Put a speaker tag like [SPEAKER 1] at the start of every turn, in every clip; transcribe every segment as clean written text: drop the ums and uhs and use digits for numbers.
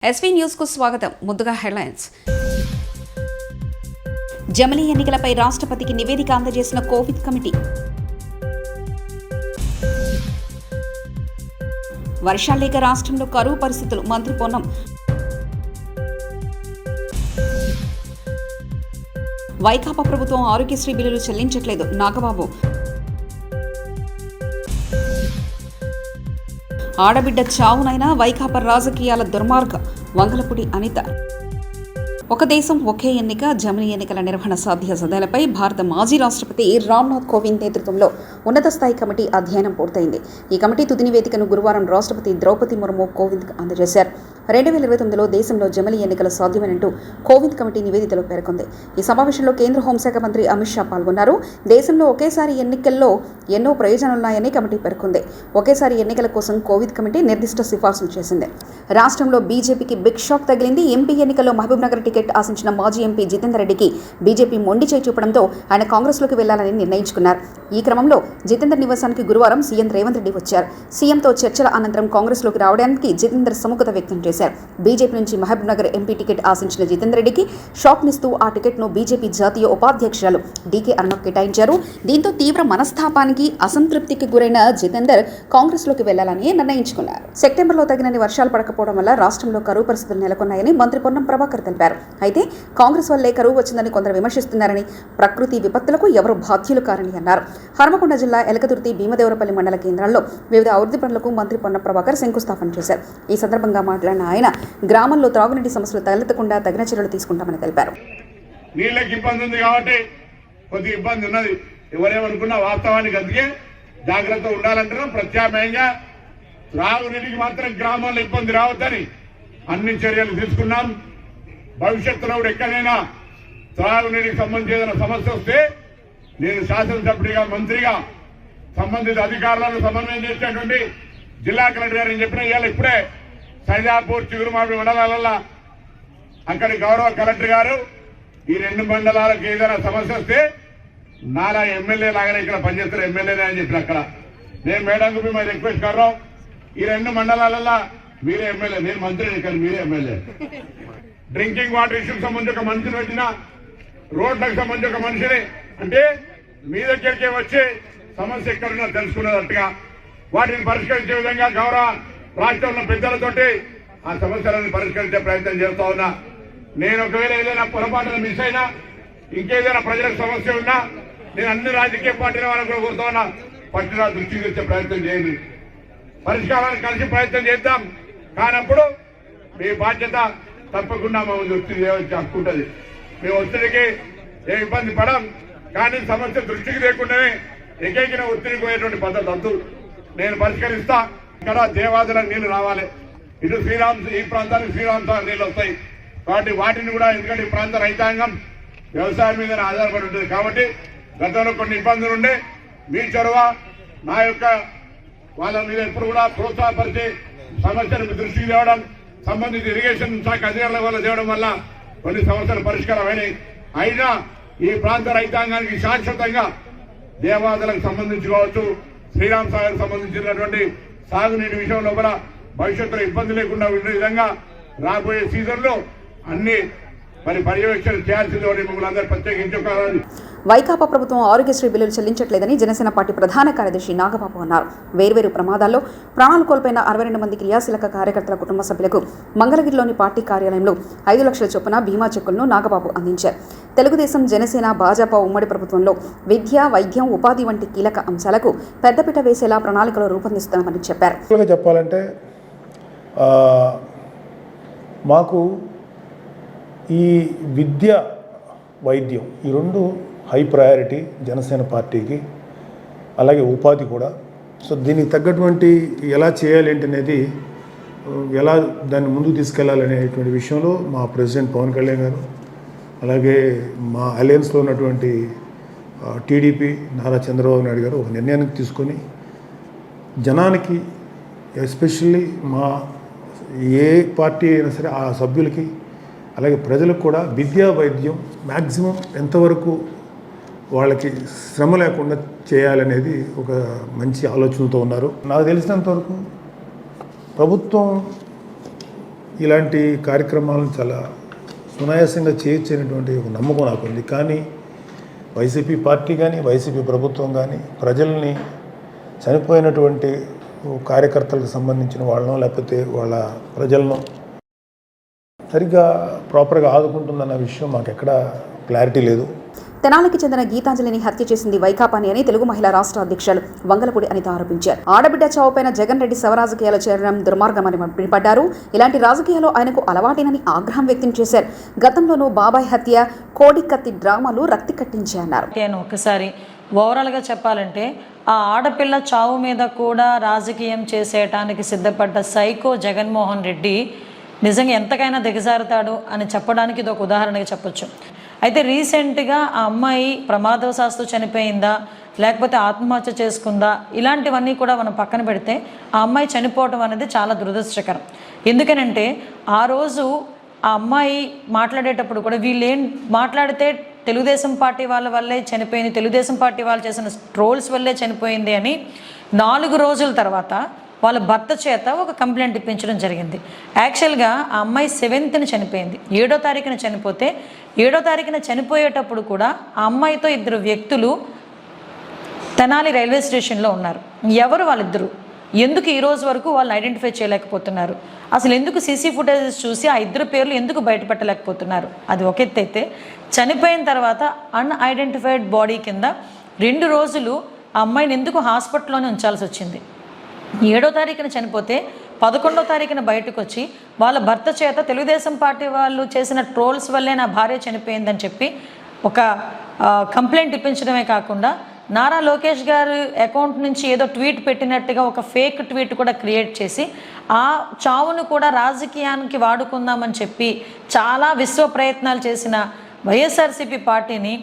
[SPEAKER 1] SV news కు స్వాగతం. ముందుగా హెడ్లైన్స్. జమిలీ ఎన్నికలపై రాష్ట్రపతికి నివేదిక అందజేసిన కోవిడ్ కమిటీ. వర్షాలు లేక రాష్ట్రంలో కరువు పరిస్థితులు. మంత్రి పొన్నం. వైకాపా ప్రభుత్వం ఆరోగ్యశ్రీ బిల్లులు చెల్లించట్లేదు. నాగబాబు. ఆడబిడ్డ చావునైనా వైకాపా రాజకీయాల దుర్మార్గం. వంగలపూడి అనిత. ఒక దేశం ఒకే ఎన్నిక, జమిలీ ఎన్నికల నిర్వహణ సాధ్యాసాధ్యాలపై భారత మాజీ రాష్ట్రపతి రామ్నాథ్ కోవింద్ నేతృత్వంలో ఉన్నత స్థాయి కమిటీ అధ్యయనం పూర్తయింది. ఈ కమిటీ తుది నివేదికను గురువారం రాష్ట్రపతి ద్రౌపది ముర్ము కోవింద్కు అందజేశారు. 2029లో దేశంలో జమిలీ ఎన్నికలు సాధ్యమేనంటూ కోవింద్ కమిటీ నివేదికలో పేర్కొంది. ఈ సమావేశంలో కేంద్ర హోంశాఖ మంత్రి అమిత్ షా పాల్గొన్నారు. దేశంలో ఒకేసారి ఎన్నికల్లో ఎన్నో ప్రయోజనాలున్నాయని కమిటీ పేర్కొంది. ఒకేసారి ఎన్నికల కోసం కోవింద్ కమిటీ నిర్దిష్ట సిఫార్సులు చేసింది. రాష్ట్రంలో బీజేపీకి బిగ్ షాక్ తగిలింది. ఎంపీ ఎన్నికల్లో మహబూబ్ నగర్ టికెట్ ఆశించిన మాజీ ఎంపీ జితేందర్ రెడ్డికి బీజేపీ మొండి చేయి చూపడంతో ఆయన కాంగ్రెస్లోకి వెళ్లాలని నిర్ణయించుకున్నారు. ఈ క్రమంలో జితేందర్ నివాసానికి గురువారం సీఎం రేవంత్ రెడ్డి వచ్చారు. సీఎంతో చర్చల అనంతరం కాంగ్రెస్లోకి రావడానికి జితేందర్ సుముఖత వ్యక్తం చేశారు. బీజేపీ నుంచి మహబూబ్ నగర్ ఎంపీ టికెట్ ఆశించిన జితేందర్ రెడ్డికి షాక్నిస్తూ ఆ టికెట్ను బీజేపీ జాతీయ ఉపాధ్యక్షురాలు డీకే అరుణకు కేటాయించారు. దీంతో తీవ్ర మనస్తాపానికి, అసంతృప్తికి గురైన జితేందర్ కాంగ్రెస్లోకి వెళ్లాలని నిర్ణయించుకున్నారు. సెప్టెంబర్లో తగినన్ని వర్షాలు పడకపోవడం వల్ల రాష్ట్రంలో కరువు పరిస్థితులు నెలకొన్నాయని మంత్రి పొన్నం ప్రభాకర్ తెలిపారు. అయితే కాంగ్రెస్ వల్లే కరువు వచ్చిందని కొందరు విమర్శిస్తున్నారని, ప్రకృతి విపత్తులకు ఎవరు బాధ్యులు కారని అన్నారు. హన్మకొండ జిల్లా ఎలకతుర్తి, భీమదేవరపల్లి మండల కేంద్రాల్లో వివిధ అభివృద్ధి పనులకు మంత్రి పొన్నం ప్రభాకర్ శంకుస్థాపన చేశారు. ఈ సందర్భంగా మాట్లాడిన ఆయన గ్రామంలో త్రాగునీటి సమస్యలు తలెత్తకుండా తగిన చర్యలు తీసుకుంటామని తెలిపారు.
[SPEAKER 2] నీళ్ళకి ఇబ్బంది ఉంది కాబట్టి కొద్దిగా ఇబ్బంది ఉన్నది. ఎవరేమనుకున్నా వాస్తవానికి అందుకే జాగ్రత్త ఉండాలంటున్నాం. ప్రత్యామ్నాయంగా త్రాగునీటికి మాత్రం గ్రామాల్లో ఇబ్బంది రావద్దని అన్ని చర్యలు తీసుకున్నాం. భవిష్యత్తులో ఎక్కడైనా త్రాగునీటికి సంబంధించి ఏదైనా సమస్య వస్తే నేను శాసనసభ్యుడిగా, మంత్రిగా సంబంధిత అధికారులను సమన్వయం చేసేటువంటి జిల్లా కలెక్టర్ గారు చెప్పిన ఇవాళ ఇప్పుడే సైదాపూర్, చిగురుమామిడి మండలాలలో అక్కడి గౌరవ కలెక్టర్ గారు ఈ రెండు మండలాలకు ఏదైనా సమస్య వస్తే నాలా ఎమ్మెల్యే లాగానే ఇక్కడ పనిచేస్తారు ఎమ్మెల్యేనే అని చెప్పిన అక్కడ నేను మేడంకు మేము రిక్వెస్ట్ కర్రాం. ఈ రెండు మండలాలలో మీరే ఎమ్మెల్యే, నేను మంత్రిని కానీ మీరే ఎమ్మెల్యే. డ్రింకింగ్ వాటర్ ఇష్యూకి సంబంధించి ఒక మనిషిని పెట్టిన, రోడ్లకు సంబంధించి ఒక మనిషిని, అంటే మీ దగ్గరికే వచ్చి సమస్య ఎక్కడున్నా తెలుసుకున్నట్టుగా వాటిని పరిష్కరించే విధంగా గౌరవ రాష్ట్రంలో పెద్దలతోటి ఆ సమస్యలను పరిష్కరించే ప్రయత్నం చేస్తా ఉన్నా. నేను ఒకవేళ ఏదైనా పొరపాటున మిస్ అయినా, ఇంకేదైనా ప్రజలకు సమస్య ఉన్నా నేను అన్ని రాజకీయ పార్టీల వాళ్ళకు కూడా కోరుతా ఉన్నా, పట్టిన దృష్టికి వచ్చే ప్రయత్నం చేయండి. పరిష్కారాన్ని కలిసి ప్రయత్నం చేద్దాం. కానప్పుడు మీ బాధ్యత తప్పకుండా మమ్మల్ని ఒత్తిడి చేయవలసి హక్కుంటుంది. మేము ఒత్తిడికి ఏ ఇబ్బంది పడం, కానీ సమస్య దృష్టికి లేకుండానే ఏకైకిన ఒత్తిడికి పోయేటువంటి పద్ధతి వద్దు. నేను పరిష్కరిస్తా. ఇక్కడ దేవాదులకు నీళ్లు రావాలి. ఇటు ఈ ప్రాంతానికి శ్రీరామ్ సాగర్ నీళ్ళు వస్తాయి కాబట్టి వాటిని కూడా, ఎందుకంటే ఈ ప్రాంత రైతాంగం వ్యవసాయం మీద ఆధారపడి ఉంటుంది కాబట్టి గతంలో కొన్ని ఇబ్బందులు ఉండే మీ చొరవ నా యొక్క వాళ్ళ మీద ఎప్పుడు కూడా ప్రోత్సాహపరిచి సమస్యను దృష్టికి తేవడం, సంబంధిత ఇరిగేషన్ శాఖ అధికారుల వల్ల తేవడం వల్ల కొన్ని సమస్యలు పరిష్కారమైనాయి. అయినా ఈ ప్రాంత రైతాంగానికి శాశ్వతంగా దేవాదులకు సంబంధించి కావచ్చు, శ్రీరామ్ సాగర్ సంబంధించినటువంటి సాగునీటి విషయంలో కూడా భవిష్యత్తులో ఇబ్బంది లేకుండా ఉండే విధంగా రాబోయే సీజన్లో అన్ని పర్యవేక్షణ చేయాల్సింది మిమ్మల్ని అందరూ ప్రత్యేకించుకోవాలి.
[SPEAKER 1] వైకాపా ప్రభుత్వం ఆరోగ్యశ్రీ బిల్లులు చెల్లించట్లేదని జనసేన పార్టీ ప్రధాన కార్యదర్శి నాగబాబు అన్నారు. వేర్వేరు ప్రమాదాల్లో ప్రాణాలు కోల్పోయిన 62 మంది క్రియాశీలక కార్యకర్తల కుటుంబ సభ్యులకు మంగళగిరిలోని పార్టీ కార్యాలయంలో 5 లక్షల చొప్పున బీమా చెక్కులను నాగబాబు అందించారు. తెలుగుదేశం, జనసేన, భాజపా ఉమ్మడి ప్రభుత్వంలో విద్య, వైద్యం, ఉపాధి వంటి కీలక అంశాలకు పెద్దపీట వేసేలా ప్రణాళికలు రూపొందిస్తున్నామని చెప్పారు.
[SPEAKER 3] చెప్పాలంటే మాకు ఈ విద్య, వైద్యం ఈ రెండు హై ప్రయారిటీ జనసేన పార్టీకి, అలాగే ఉపాధి కూడా. సో దీనికి తగ్గటువంటి ఎలా చేయాలి అనేది, ఎలా దాన్ని ముందుకు తీసుకెళ్లాలనేటువంటి విషయంలో మా ప్రెసిడెంట్ పవన్ కళ్యాణ్ గారు, అలాగే మా అలయన్స్లో ఉన్నటువంటి టీడీపీ నారా చంద్రబాబు నాయుడు గారు ఒక నిర్ణయాన్ని తీసుకొని జనానికి, ఎస్పెషల్లీ మా ఏ పార్టీ అయినా సరే ఆ సభ్యులకి అలాగే ప్రజలకు కూడా విద్యా, వైద్యం మ్యాక్సిమం ఎంతవరకు వాళ్ళకి శ్రమ లేకుండా చేయాలనేది ఒక మంచి ఆలోచనతో ఉన్నారు. నాకు తెలిసినంతవరకు ప్రభుత్వం ఇలాంటి కార్యక్రమాలను చాలా సునాయాసంగా చేయొచ్చనేటువంటి ఒక నమ్మకం నాకు ఉంది. కానీ వైసీపీ పార్టీ కానీ వైసీపీ ప్రభుత్వం కానీ ప్రజల్ని చనిపోయినటువంటి కార్యకర్తలకు సంబంధించిన వాళ్ళనో లేకపోతే వాళ్ళ ప్రజలను సరిగ్గా ప్రాపర్గా ఆదుకుంటుందన్న విషయం మాకు ఎక్కడా క్లారిటీ లేదు.
[SPEAKER 1] తెనాలికి చెందిన గీతాంజలిని హత్య చేసింది వైకాపాని అని తెలుగు మహిళా రాష్ట్ర అధ్యక్షులు వంగలపూడి అనిత ఆరోపించారు. ఆడబిడ్డ చావుపైన జగన్ రెడ్డి శవరాజకీయాలు చేరడం దుర్మార్గమని మండిపడ్డారు. ఇలాంటి రాజకీయాలు ఆయనకు అలవాటేనని ఆగ్రహం వ్యక్తం చేశారు. గతంలోనూ బాబాయ్ హత్య, కోడికత్తి డ్రామాలు రక్తి కట్టించాయన్నారు.
[SPEAKER 4] ఒకసారి ఓవరాల్గా చెప్పాలంటే ఆ ఆడపిల్ల చావు మీద కూడా రాజకీయం చేసేయటానికి సిద్ధపడ్డ సైకో జగన్మోహన్ రెడ్డి నిజంగా ఎంతకైనా దిగజారుతాడు అని చెప్పడానికి ఇది ఒక ఉదాహరణగా చెప్పొచ్చు. అయితే రీసెంట్గా ఆ అమ్మాయి ప్రమాదవశాత్తు చనిపోయిందా లేకపోతే ఆత్మహత్య చేసుకుందా ఇలాంటివన్నీ కూడా మనం పక్కన పెడితే ఆ అమ్మాయి చనిపోవటం అనేది చాలా దురదృష్టకరం. ఎందుకనంటే ఆ రోజు ఆ అమ్మాయి మాట్లాడేటప్పుడు కూడా వీళ్ళేం మాట్లాడితే తెలుగుదేశం పార్టీ వాళ్ళ వల్లే చనిపోయింది, తెలుగుదేశం పార్టీ వాళ్ళు చేసిన ట్రోల్స్ వల్లే చనిపోయింది అని 4 రోజుల తర్వాత వాళ్ళ భర్త చేత ఒక కంప్లైంట్ ఇప్పించడం జరిగింది. యాక్చువల్గా ఆ అమ్మాయి 7th చనిపోయింది, 7వ తారీఖున చనిపోతే 7వ తారీఖున చనిపోయేటప్పుడు కూడా ఆ అమ్మాయితో 2 వ్యక్తులు తెనాలి రైల్వే స్టేషన్లో ఉన్నారు. ఎవరు వాళ్ళిద్దరు? ఎందుకు ఈ రోజు వరకు వాళ్ళని ఐడెంటిఫై చేయలేకపోతున్నారు? అసలు ఎందుకు సీసీ ఫుటేజెస్ చూసి ఆ 2 పేర్లు ఎందుకు బయటపెట్టలేకపోతున్నారు? అది ఒక ఎత్తు అయితే, చనిపోయిన తర్వాత అన్ఐడెంటిఫైడ్ బాడీ కింద 2 రోజులు ఆ అమ్మాయిని ఎందుకు హాస్పిటల్లోనే ఉంచాల్సి వచ్చింది? 7వ తారీఖున చనిపోతే 11వ తారీఖున బయటకు వచ్చి వాళ్ళ భర్త చేత తెలుగుదేశం పార్టీ వాళ్ళు చేసిన ట్రోల్స్ వల్లే నా భార్య చనిపోయిందని చెప్పి ఒక కంప్లైంట్ ఇప్పించడమే కాకుండా నారా లోకేష్ గారు అకౌంట్ నుంచి ఏదో ట్వీట్ పెట్టినట్టుగా ఒక ఫేక్ ట్వీట్ కూడా క్రియేట్ చేసి ఆ చావును కూడా రాజకీయానికి వాడుకుందామని చెప్పి చాలా విశ్వ ప్రయత్నాలు చేసిన వైఎస్ఆర్సీపీ పార్టీని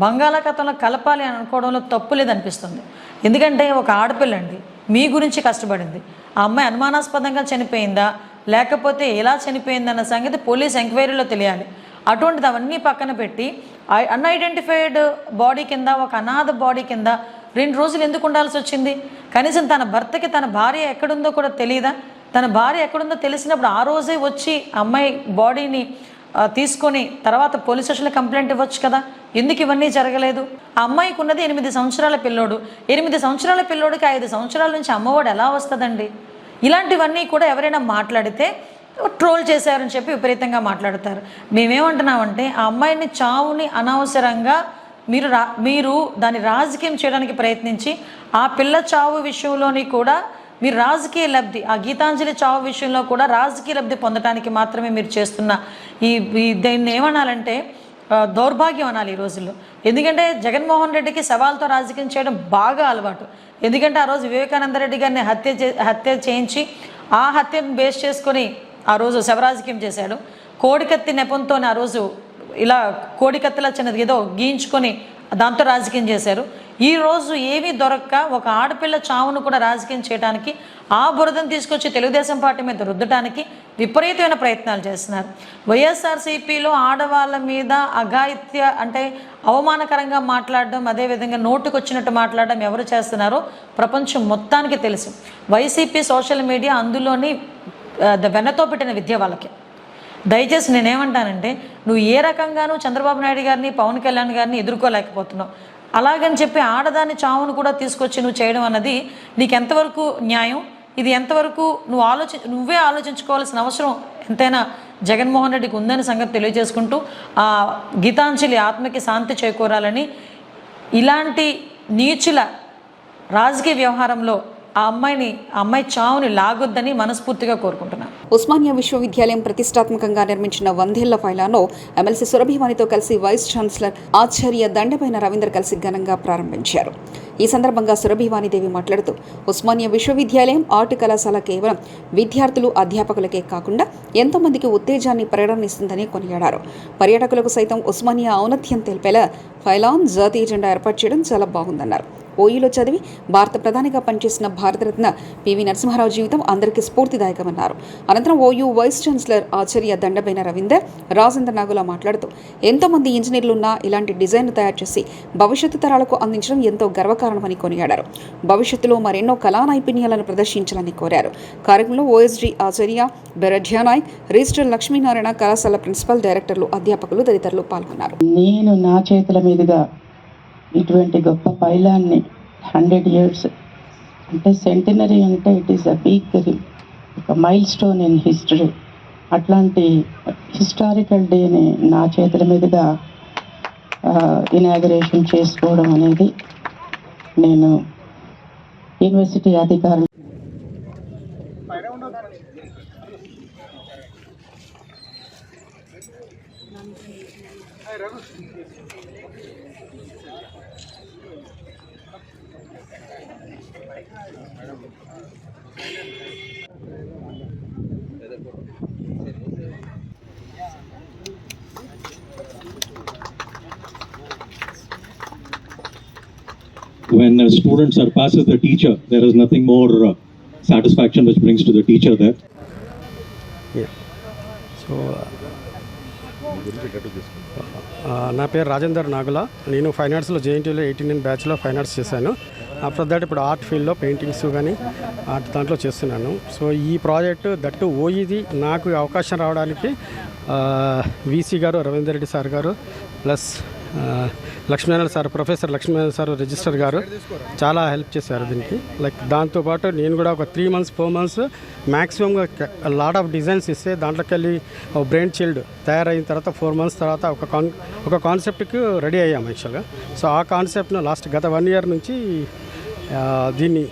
[SPEAKER 4] బంగాళాఖాతంలో కలపాలి అని అనుకోవడంలో తప్పు లేదనిపిస్తుంది. ఎందుకంటే ఒక ఆడపిల్లండి మీ గురించి కష్టపడింది. ఆ అమ్మాయి అనుమానాస్పదంగా చనిపోయిందా లేకపోతే ఎలా చనిపోయిందన్న సంగతి పోలీస్ ఎంక్వైరీలో తెలియాలి. అటువంటిది అవన్నీ పక్కన పెట్టి అన్ఐడెంటిఫైడ్ బాడీ కింద, ఒక అనాథ బాడీ కింద 2 రోజులు ఎందుకు ఉండాల్సి వచ్చింది? కనీసం తన భర్తకి తన భార్య ఎక్కడుందో కూడా తెలియదా? తన భార్య ఎక్కడుందో తెలిసినప్పుడు ఆ రోజే వచ్చి అమ్మాయి బాడీని తీసుకొని తర్వాత పోలీస్ స్టేషన్లో కంప్లైంట్ ఇవ్వచ్చు కదా. ఎందుకు ఇవన్నీ జరగలేదు? ఆ అమ్మాయికి ఉన్నది 8 సంవత్సరాల పిల్లోడు. 8 సంవత్సరాల పిల్లోడికి 5 సంవత్సరాల నుంచి అమ్మఒడు ఎలా వస్తుందండి? ఇలాంటివన్నీ కూడా ఎవరైనా మాట్లాడితే ట్రోల్ చేశారని చెప్పి విపరీతంగా మాట్లాడతారు. మేమేమంటున్నామంటే ఆ అమ్మాయిని చావుని అనవసరంగా మీరు దాన్ని రాజకీయం చేయడానికి ప్రయత్నించి ఆ పిల్ల చావు విషయంలోని కూడా మీరు రాజకీయ లబ్ధి, ఆ గీతాంజలి చావు విషయంలో కూడా రాజకీయ లబ్ధి పొందడానికి మాత్రమే మీరు చేస్తున్న దీన్ని ఏమనాలంటే దౌర్భాగ్యం అనాలి ఈ రోజుల్లో. ఎందుకంటే జగన్మోహన్ రెడ్డికి సవాల్తో రాజకీయం చేయడం బాగా అలవాటు. ఎందుకంటే ఆ రోజు వివేకానంద రెడ్డి గారిని హత్య చేయించి ఆ హత్యను బేస్ చేసుకొని ఆ రోజు శవరాజకీయం చేశాడు. కోడికత్తి నెపంతో ఆ రోజు ఇలా కోడికత్తిలా చిన్నది ఏదో గీయించుకొని దాంతో రాజకీయం చేశారు. ఈరోజు ఏమీ దొరక్క ఒక ఆడపిల్ల చావును కూడా రాజకీయం చేయడానికి ఆ బురదను తీసుకొచ్చి తెలుగుదేశం పార్టీ మీద రుద్దడానికి విపరీతమైన ప్రయత్నాలు చేస్తున్నారు. వైఎస్ఆర్సీపీలో ఆడవాళ్ళ మీద అఘాయిత్య అంటే అవమానకరంగా మాట్లాడడం, అదేవిధంగా నోటుకొచ్చినట్టు మాట్లాడడం ఎవరు చేస్తున్నారో ప్రపంచం మొత్తానికి తెలుసు. వైసీపీ సోషల్ మీడియా అందులోని వెన్నతో పెట్టిన విద్య వాళ్ళకి. దయచేసి నేనేమంటానంటే నువ్వు ఏ రకంగానూ చంద్రబాబు నాయుడు గారిని, పవన్ కళ్యాణ్ గారిని ఎదుర్కోలేకపోతున్నావు. అలాగని చెప్పి ఆడదాని చావును కూడా తీసుకొచ్చి నువ్వు చేయడం అన్నది నీకు ఎంతవరకు న్యాయం? ఇది ఎంతవరకు నువ్వే ఆలోచించుకోవాల్సిన అవసరం ఎంతైనా జగన్మోహన్ రెడ్డికి ఉందని సంగతి తెలియజేసుకుంటూ ఆ గీతాంజలి ఆత్మకి శాంతి చేకూరాలని, ఇలాంటి నీచుల రాజకీయ వ్యవహారంలో ఆ అమ్మాయి చావుని లాగొద్దని మనస్ఫూర్తిగా కోరుకుంటున్నాను.
[SPEAKER 1] ఉస్మానియా విశ్వవిద్యాలయం ప్రతిష్టాత్మకంగా నిర్మించిన 100 ఏళ్ల ఫైలాను ఎమ్మెల్సీ సురభివాణితో కలిసి వైస్ ఛాన్సలర్ ఆచార్య దండపైన రవీందర్ కలిసి ఘనంగా ప్రారంభించారు. ఈ సందర్భంగా సురభివాణిదేవి మాట్లాడుతూ ఉస్మానియా విశ్వవిద్యాలయం ఆర్ట్ కళాశాల కేవలం విద్యార్థులు, అధ్యాపకులకే కాకుండా ఎంతో మందికి ఉత్తేజాన్ని ప్రేరణిస్తుందని కొనియాడారు. పర్యాటకులకు సైతం ఉస్మానియా ఔన్నత్యం తెలిపేలా ఫైలాన్, జాతీయ జెండా ఏర్పాటు చేయడం చాలా బాగుందన్నారు. ఓయూలో చదివి భారత ప్రధానిగా పనిచేసిన భారతరత్న పివి నరసింహారావు జీవితం అందరికీ స్ఫూర్తిదాయకమన్నారు. అనంతరం ఓయూ వైస్ ఛాన్సలర్ ఆచార్య దండబైన రవీందర్ రాజేంద్ర నాగులా మాట్లాడుతూ ఎంతో మంది ఇంజనీర్లున్నా ఇలాంటి డిజైన్ను తయారు చేసి భవిష్యత్తు తరాలకు అందించడం ఎంతో గర్వకారణమని కొనియాడారు. భవిష్యత్తులో మరెన్నో కళా నైపుణ్యాలను ప్రదర్శించాలని కోరారు. కార్యక్రమంలో ఓఎస్డీ ఆచార్య బెరఢ్యా నాయక్, రిజిస్టర్ లక్ష్మీనారాయణ కళాశాల ప్రిన్సిపల్, డైరెక్టర్లు, అధ్యాపకులు తదితరులు పాల్గొన్నారు.
[SPEAKER 5] నేను నా చేతుల మీదుగా ఇటువంటి గొప్ప పైలాన్ని 100 years అంటే సెంటినరీ అంటే ఇట్ ఈస్ అ బిగ్ ఒక మైల్ స్టోన్ ఇన్ హిస్టరీ. అట్లాంటి హిస్టారికల్ డేని నా చేతుల మీదుగా ఇనాగరేషన్ చేసుకోవడం అనేది నేను యూనివర్సిటీ అధికారులు
[SPEAKER 6] when a student surpasses the teacher, there is nothing more satisfaction which brings to the teacher there.
[SPEAKER 7] So నా పేరు రాజేందర్ నాగుల. నేను ఫైన్ ఆర్ట్స్లో జేఎన్టీయూలో 89 బ్యాచ్లో ఫైన్ ఆర్ట్స్ చేశాను. ఆఫ్టర్ దట్ ఇప్పుడు ఆర్ట్ ఫీల్డ్లో పెయింటింగ్స్ కానీ ఆర్ట్ దాంట్లో చేస్తున్నాను. సో ఈ ప్రాజెక్టు దట్టు ఓయిది నాకు అవకాశం రావడానికి వీసీ గారు, రవీందర్ రెడ్డి సార్ గారు, plus Lakshminarayana sir, professor Lakshminarayana sir, register గారు చాలా హెల్ప్ చేశారు దీనికి. లైక్ దాంతోపాటు నేను కూడా ఒక 3 months 4 months మ్యాక్సిమంగా లాట్ ఆఫ్ డిజైన్స్ ఇస్తే దాంట్లోకి వెళ్ళి బ్రెయిన్ చైల్డ్ తయారైన తర్వాత 4 months తర్వాత ఒక కాన్సెప్ట్కి రెడీ అయ్యాము యాక్చువల్గా. సో ఆ కాన్సెప్ట్ను గత 1 year నుంచి దీన్ని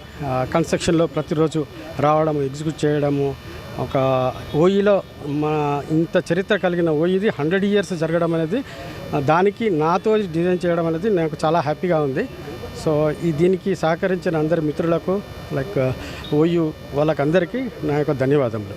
[SPEAKER 7] కన్స్ట్రక్షన్లో ప్రతిరోజు రావడము, ఎగ్జిక్యూట్ చేయడము, ఒక ఓయిలో మన ఇంత చరిత్ర కలిగిన ఓయిది 100 years జరగడం అనేది, దానికి నాతో డిజైన్ చేయడం అనేది నాకు చాలా హ్యాపీగా ఉంది. సో దీనికి సహకరించిన అందరి మిత్రులకు, లైక్ ఓయూ వాళ్ళకందరికీ నా యొక్క ధన్యవాదములు.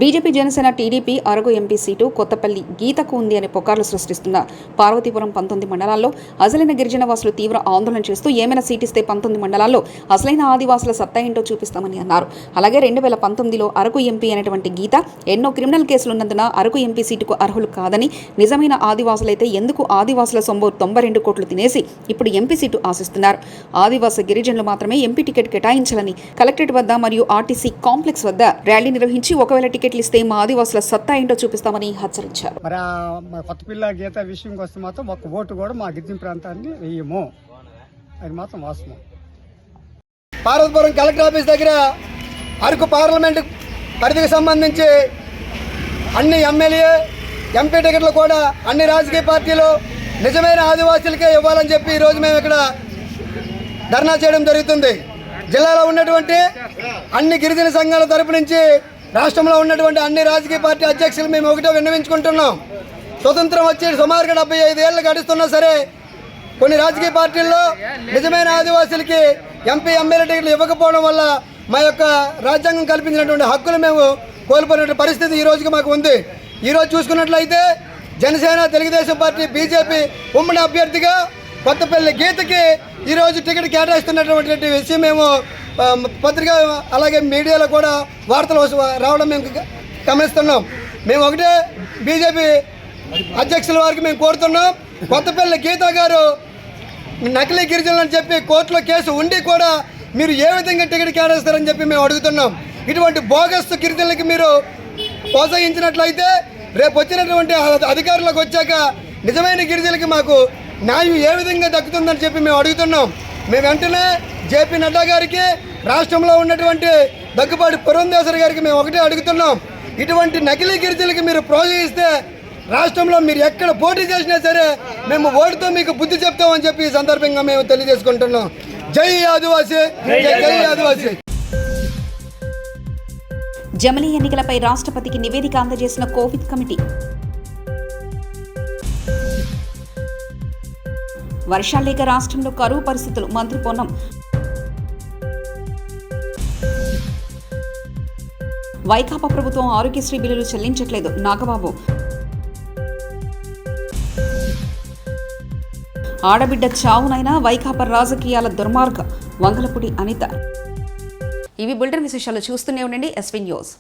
[SPEAKER 1] BJP, Janasena, TDP Araku MP seat Kothapalli గీతకు ఉంది అనే పుకార్లు సృష్టిస్తున్న పార్వతీపురం 19 మండలాల్లో అసలైన గిరిజన వాసులు తీవ్ర ఆందోళన చేస్తూ ఏమైనా సీటిస్తే 19 మండలాల్లో అసలైన ఆదివాసుల సత్తా ఏంటో చూపిస్తామని అన్నారు. అలాగే 2019లో అరకు ఎంపీ అయినటువంటి గీత ఎన్నో క్రిమినల్ కేసులున్నందున అరకు ఎంపీ సీటుకు అర్హులు కాదని, నిజమైన ఆదివాసులైతే ఎందుకు ఆదివాసుల సొమ్ము 92 కోట్లు తినేసి ఇప్పుడు ఎంపీ సీటు ఆశిస్తున్నారు. ఆదివాసీ గిరిజనులు మాత్రమే ఎంపీ టికెట్ కేటాయించాలని కలెక్టరేట్ వద్ద మరియు ఆర్టీసీ కాంప్లెక్స్ వద్ద ర్యాలీ నిర్వహించి ఒకవేళ టికెట్లు ఇస్తే మా ఆదివాసుల సత్తా ఏంటో చూపిస్తామని హెచ్చరించారు.
[SPEAKER 8] మరి కొత్తపిల్ల గీత విషయంకి వస్తే మాత్రం ఒక ఓటు కూడా మా గిరిజన ప్రాంతాన్ని వేయము, అది మాత్రం వాస్తవం.
[SPEAKER 9] పార్వతీపురం కలెక్టర్ ఆఫీస్ దగ్గర అరకు పార్లమెంటు పరిధికి సంబంధించి అన్ని ఎమ్మెల్యే, ఎంపీ టికెట్లు కూడా అన్ని రాజకీయ పార్టీలు నిజమైన ఆదివాసులకే ఇవ్వాలని చెప్పి ఈరోజు మేము ఇక్కడ ధర్నా చేయడం జరుగుతుంది. జిల్లాలో ఉన్నటువంటి అన్ని గిరిజన సంఘాల తరపు నుంచి రాష్ట్రంలో ఉన్నటువంటి అన్ని రాజకీయ పార్టీ అధ్యక్షులు మేము ఒకటే విన్నవించుకుంటున్నాం. స్వతంత్రం వచ్చి సుమారుగా 75 ఏళ్ళు గడుస్తున్నా సరే కొన్ని రాజకీయ పార్టీల్లో నిజమైన ఆదివాసులకి ఎంపీ, ఎమ్మెల్యే టికెట్లు ఇవ్వకపోవడం వల్ల మా యొక్క రాజ్యాంగం కల్పించినటువంటి హక్కులు మేము కోల్పోయిన పరిస్థితి ఈ రోజుకి మాకు ఉంది. ఈరోజు చూసుకున్నట్లయితే జనసేన, తెలుగుదేశం పార్టీ, బీజేపీ ఉమ్మడి అభ్యర్థిగా కొత్తపల్లి గీతకి ఈరోజు టికెట్ కేటాయిస్తున్నటువంటి విషయం మేము పత్రిక అలాగే మీడియాలో కూడా వార్తలు రావడం మేము గమనిస్తున్నాం. మేము ఒకటే బీజేపీ అధ్యక్షుల వారికి మేము కోరుతున్నాం, కొత్తపల్లి గీత గారు నకిలీ గిరిజనులు అని చెప్పి కోర్టులో కేసు ఉండి కూడా మీరు ఏ విధంగా టికెట్ కేటాయిస్తారని చెప్పి మేము అడుగుతున్నాం. ఇటువంటి బోగస్ గిరిజనులకి మీరు ప్రోత్సహించినట్లయితే రేపు వచ్చినటువంటి అధికారులకు వచ్చాక నిజమైన గిరిజనులకి మాకు న్యాయం ఏ విధంగా దక్కుతుందని చెప్పి మేము అడుగుతున్నాం. మేము వెంటనే జేపీ నడ్డా గారికి, రాష్ట్రంలో ఉన్నటువంటి దగ్గుబాటి పురంధేశ్వరి గారికి మేము ఒకటే అడుగుతున్నాం, ఇటువంటి నకిలీ గిరిజనులకి మీరు ప్రోత్సహిస్తే రాష్ట్రంలో మీరు ఎక్కడ పోటీ చేసినా సరే మేము ఓటుతో మీకు బుద్ధి చెప్తామని చెప్పి ఈ సందర్భంగా మేము తెలియజేసుకుంటున్నాం. జై ఆదివాసీ, జై ఆదివాసీ.
[SPEAKER 1] జమిలీ ఎన్నికలపై రాష్ట్రపతికి నివేదిక అందజేసిన కోవిడ్ కమిటీ. వర్షాలు లేక రాష్ట్రంలో కరువు పరిస్థితులు, మంత్రి పొన్నం. వైకాపా ప్రభుత్వం ఆరోగ్యశ్రీ బిల్లులు చెల్లించట్లేదు, నాగబాబు. ఆడబిడ్డ చావునైనా వైకాపా రాజకీయాల దుర్మార్గం వంగలపూడి అనిత. ఇవి బులెటిన్ విశేషాలు. చూస్తూనే ఉండండి ఎస్వీ న్యూస్.